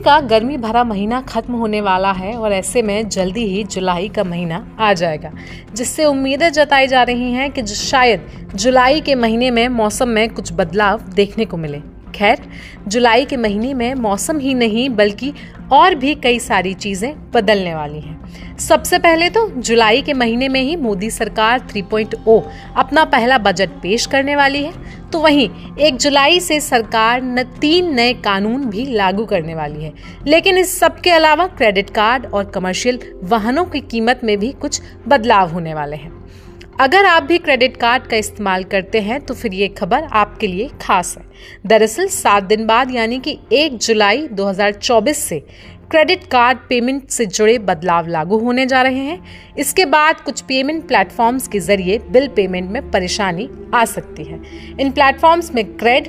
का गर्मी भरा महीना खत्म होने वाला है और ऐसे में जल्दी ही जुलाई का महीना आ जाएगा, जिससे उम्मीदें जताई जा रही हैं कि शायद जुलाई के महीने में मौसम में कुछ बदलाव देखने को मिले। खैर, जुलाई के महीने में मौसम ही नहीं बल्कि और भी कई सारी चीजें बदलने वाली हैं। सबसे पहले तो जुलाई के महीने में ही मोदी सरकार 3.0 अपना पहला बजट पेश करने वाली है। तो वहीं 1 जुलाई से सरकार 3 नए कानून भी लागू करने वाली है। लेकिन इस सब के अलावा क्रेडिट कार्ड और कमर्शियल वाहनों की कीमत में भी कुछ बदलाव होने वाले हैं। अगर आप भी क्रेडिट कार्ड का इस्तेमाल करते हैं तो फिर ये खबर आपके लिए खास है। दरअसल 7 दिन बाद यानी कि 1 जुलाई 2024 से क्रेडिट कार्ड पेमेंट से जुड़े बदलाव लागू होने जा रहे हैं। इसके बाद कुछ पेमेंट प्लेटफॉर्म्स के जरिए बिल पेमेंट में परेशानी आ सकती है। इन प्लेटफॉर्म्स में क्रेड,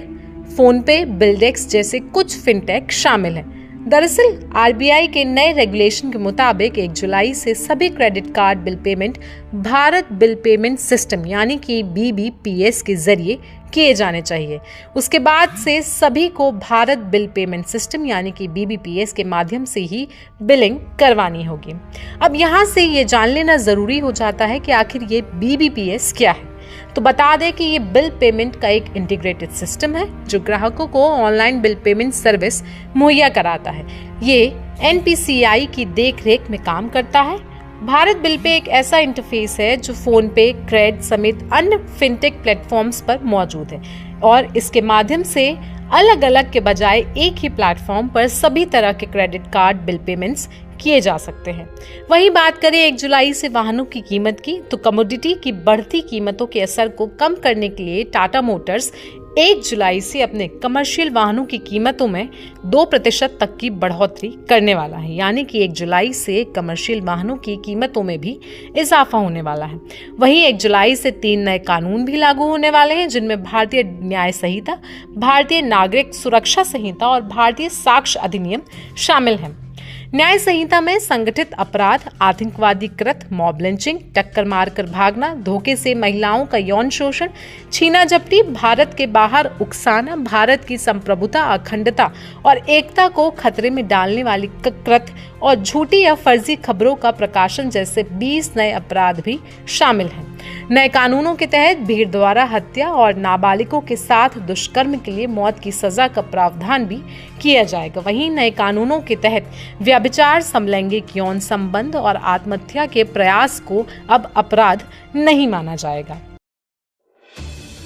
फोनपे, बिल्डेक्स जैसे कुछ फिनटेक शामिल हैं। दरअसल आरबीआई के नए रेगुलेशन के मुताबिक 1 जुलाई से सभी credit card bill payment Bharat bill payment system यानी कि BBPS के जरिए किए जाने चाहिए। उसके बाद से सभी को भारत बिल पेमेंट सिस्टम यानी कि BBPS के माध्यम से ही बिलिंग करवानी होगी। अब यहाँ से ये जान लेना जरूरी हो जाता है कि आखिर ये BBPS क्या है। तो बता दें कि ये बिल पेमेंट का एक इंटीग्रेटेड सिस्टम है जो ग्राहकों को ऑनलाइन बिल पेमेंट सर्विस मुहैया कराता है। ये NPCI की देखरेख में काम करता है। भारत बिल पे एक ऐसा इंटरफेस है जो फोन पे, क्रेड समेत अन्य फिनटेक प्लेटफॉर्म्स पर मौजूद है और इसके माध्यम से अलग अलग के बजाय एक ही प्लेटफॉर्म पर सभी तरह के क्रेडिट कार्ड बिल पेमेंट्स किए जा सकते हैं। वहीं बात करें 1 जुलाई से वाहनों की कीमत की, तो कमोडिटी की बढ़ती कीमतों के असर को कम करने के लिए टाटा मोटर्स 1 जुलाई से अपने कमर्शियल वाहनों की कीमतों में 2% तक की बढ़ोतरी करने वाला है। यानी कि 1 जुलाई से कमर्शियल वाहनों की कीमतों में भी इजाफा होने वाला है। वहीं 1 जुलाई से 3 नए कानून भी लागू होने वाले हैं, जिनमें भारतीय न्याय संहिता, भारतीय नागरिक सुरक्षा संहिता और भारतीय साक्ष्य अधिनियम शामिल हैं। न्याय संहिता में संगठित अपराध, आतंकवादी कृत, मॉब लिंचिंग, टक्कर मारकर भागना, धोखे से महिलाओं का यौन शोषण, छीना झपटी, भारत के बाहर उकसाना, भारत की संप्रभुता, अखंडता और एकता को खतरे में डालने वाली कृत और झूठी या फर्जी खबरों का प्रकाशन जैसे 20 नए अपराध भी शामिल हैं। नए कानूनों के तहत भीड़ द्वारा हत्या और नाबालिगों के साथ दुष्कर्म के लिए मौत की सजा का प्रावधान भी किया जाएगा। वहीं नए कानूनों के तहत व्यभिचार, समलैंगिक यौन संबंध और आत्महत्या के प्रयास को अब अपराध नहीं माना जाएगा।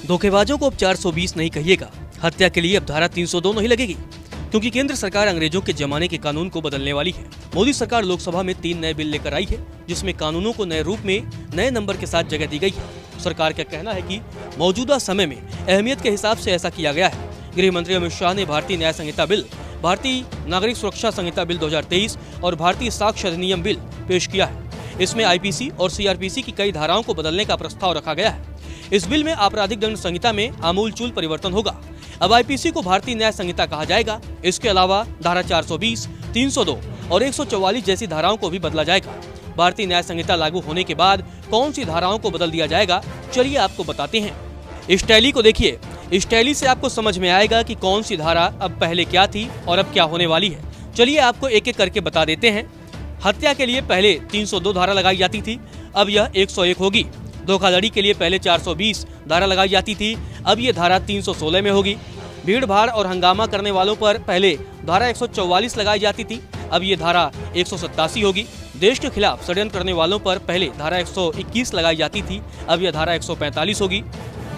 धोखेबाजों को अब 420 नहीं कहिएगा। हत्या के लिए अब धारा 302 नहीं लगेगी, क्योंकि केंद्र सरकार अंग्रेजों के जमाने के कानून को बदलने वाली है। मोदी सरकार लोकसभा में 3 नए बिल लेकर आई है, जिसमें कानूनों को नए रूप में नए नंबर के साथ जगह दी गई है। सरकार का कहना है कि मौजूदा समय में अहमियत के हिसाब से ऐसा किया गया है। गृह मंत्री अमित शाह ने भारतीय न्याय संहिता बिल, भारतीय नागरिक सुरक्षा संहिता बिल 2023 और भारतीय साक्ष्य अधिनियम बिल पेश किया है। इसमें IPC और CRPC की कई धाराओं को बदलने का प्रस्ताव रखा गया है। इस बिल में आपराधिक दंड संहिता में आमूलचूल परिवर्तन होगा। अब IPC को भारतीय न्याय संहिता कहा जाएगा। इसके अलावा धारा 420, 302 और 144 जैसी धाराओं को भी बदला जाएगा। भारतीय न्याय संहिता लागू होने के बाद कौन सी धाराओं को बदल दिया जाएगा, चलिए आपको बताते हैं। इस टैली को देखिए। इस टैली से आपको समझ में आएगा कि कौन सी धारा अब पहले क्या थी और अब क्या होने वाली है। चलिए आपको एक एक करके बता देते हैं। हत्या के लिए पहले 302 धारा लगाई जाती थी, अब यह 101 होगी। धोखाधड़ी के लिए पहले 420 धारा लगाई जाती थी, अब ये धारा 316 में होगी। भीड़ भाड़ और हंगामा करने वालों पर पहले धारा 144 लगाई जाती थी, अब ये धारा 187 होगी। देश के खिलाफ षड्यंत्र करने वालों पर पहले धारा 121 लगाई जाती थी, अब यह धारा 145 होगी।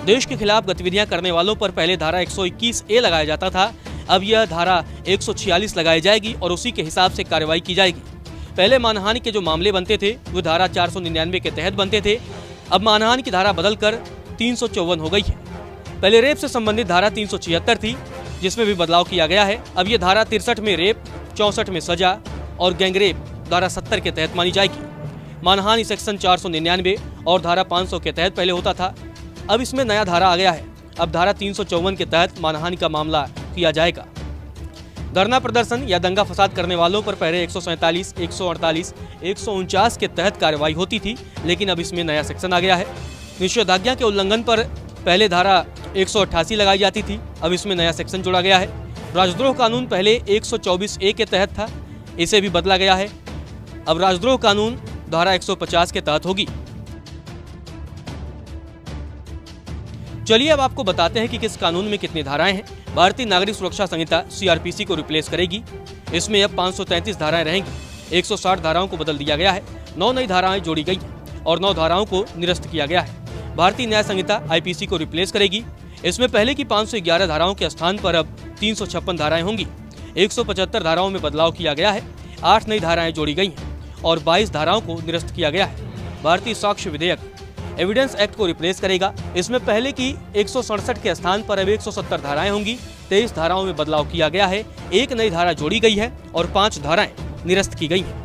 देश के खिलाफ गतिविधियां करने वालों पर पहले धारा 121A लगाया जाता था, अब यह धारा 146 लगाई जाएगी और उसी के हिसाब से कार्रवाई की जाएगी। पहले मानहानि के जो मामले बनते थे वो धारा 499 के तहत बनते थे, अब मानहानि की धारा बदलकर 354 हो गई है। पहले रेप से संबंधित धारा 376 थी, जिसमें भी बदलाव किया गया है। अब ये धारा 63 में रेप, 64 में सजा और गैंगरेप धारा 70 के तहत मानी जाएगी। मानहानि सेक्शन 499 और धारा 500 के तहत पहले होता था, अब इसमें नया धारा आ गया है। अब धारा 354 के तहत मानहानि का मामला किया जाएगा। धरना प्रदर्शन या दंगा फसाद करने वालों पर पहले 147, 148, 149 के तहत कार्रवाई होती थी, लेकिन अब इसमें नया सेक्शन आ गया है। निषेधाज्ञा के उल्लंघन पर पहले धारा 188 लगाई जाती थी, अब इसमें नया सेक्शन जोड़ा गया है। राजद्रोह कानून पहले 124A के तहत था, इसे भी बदला गया है। अब राजद्रोह कानून धारा 150 के तहत होगी। चलिए अब आपको बताते हैं कि किस कानून में कितनी धाराएं हैं। भारतीय नागरिक सुरक्षा संहिता CRPC को रिप्लेस करेगी। इसमें अब 533 धाराएं रहेंगी। 160 धाराओं को बदल दिया गया है, 9 नई धाराएं जोड़ी गई हैं और 9 धाराओं को निरस्त किया गया है। भारतीय न्याय संहिता IPC को रिप्लेस करेगी। इसमें पहले की 511 धाराओं के स्थान पर अब 356 धाराएं होंगी। 175 धाराओं में बदलाव किया गया है, 8 नई धाराएं जोड़ी गई हैं और 22 धाराओं को निरस्त किया गया है। भारतीय साक्ष्य विधेयक एविडेंस एक्ट को रिप्लेस करेगा। इसमें पहले की 167 के स्थान पर अब 170 धाराएं होंगी। 23 धाराओं में बदलाव किया गया है, 1 नई धारा जोड़ी गई है और 5 धाराएं निरस्त की गई हैं।